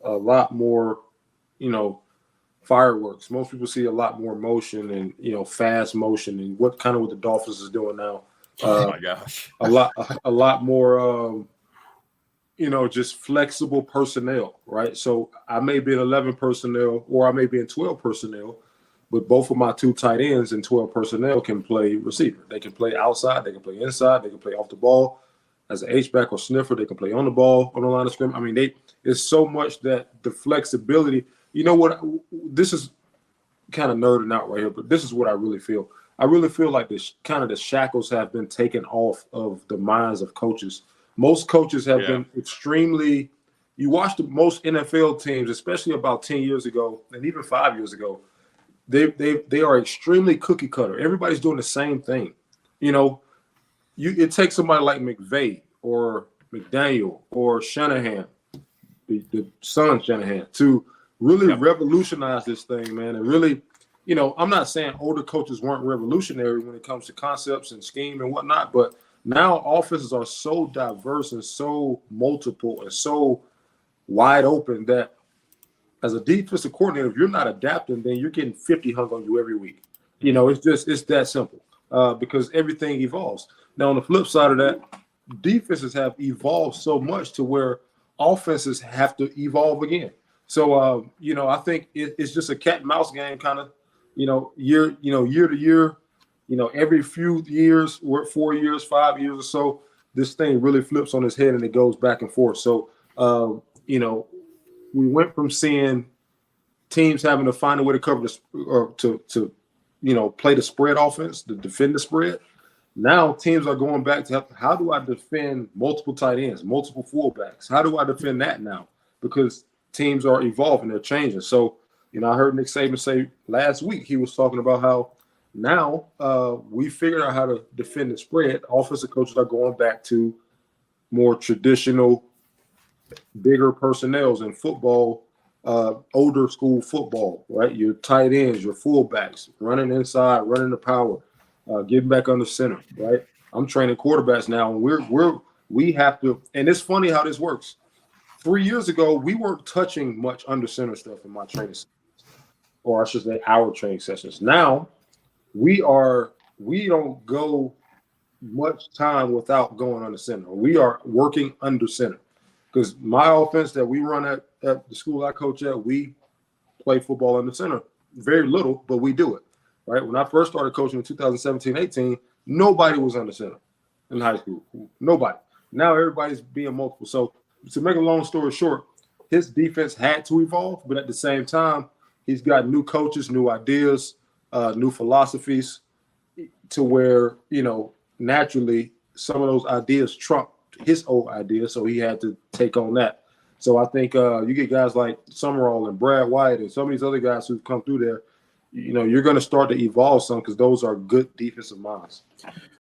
a lot more, you know, fireworks. Most people see a lot more motion and, you know, fast motion and what the Dolphins is doing now. Oh my gosh. a lot more, you know, just flexible personnel, right? So I may be in 11 personnel or I may be in 12 personnel, but both of my two tight ends in 12 personnel can play receiver. They can play outside, they can play inside, they can play off the ball as an H-back or sniffer. They can play on the ball on the line of scrimmage. I mean, it's so much that the flexibility. You know what? This is kind of nerding out right here, but this is what I really feel. I really feel like the shackles have been taken off of the minds of coaches. Most coaches have been extremely. You watch the most NFL teams, especially about 10 years ago and even 5 years ago. They are extremely cookie cutter. Everybody's doing the same thing. You know, it takes somebody like McVay or McDaniel or Shanahan, the son Shanahan, to really revolutionize this thing, man. And really, you know, I'm not saying older coaches weren't revolutionary when it comes to concepts and scheme and whatnot, but now offenses are so diverse and so multiple and so wide open that as a defensive coordinator, if you're not adapting, then you're getting 50 hung on you every week. You know, it's that simple because everything evolves. Now, on the flip side of that, defenses have evolved so much to where offenses have to evolve again. So, you know, I think it's just a cat and mouse game kind of, year to year, every few years, 4 years, 5 years or so, this thing really flips on its head and it goes back and forth. So, we went from seeing teams having to find a way to cover this or to play the spread offense, to defend the spread. Now teams are going back to how do I defend multiple tight ends, multiple fullbacks? How do I defend that now? Because teams are evolving, they're changing. So, I heard Nick Saban say last week, he was talking about how now we figured out how to defend the spread. Offensive coaches are going back to more traditional, bigger personnels in football, older school football, right? Your tight ends, your fullbacks, running inside, running the power, getting back under center, right? I'm training quarterbacks now, and we have to. And it's funny how this works. 3 years ago, we weren't touching much under center stuff in my training sessions, or I should say, our training sessions. Now, we don't go much time without going under center. We are working under center. Because my offense that we run at the school I coach at, we play football under center. Very little, but we do it, right? When I first started coaching in 2017-18, nobody was under center in high school. Nobody. Now everybody's being multiple. So to make a long story short, his defense had to evolve, but at the same time, he's got new coaches, new ideas, new philosophies to where, naturally some of those ideas trump his old idea, so he had to take on that. So I think you get guys like Summerall and Brad White and some of these other guys who've come through there, you're going to start to evolve some because those are good defensive minds.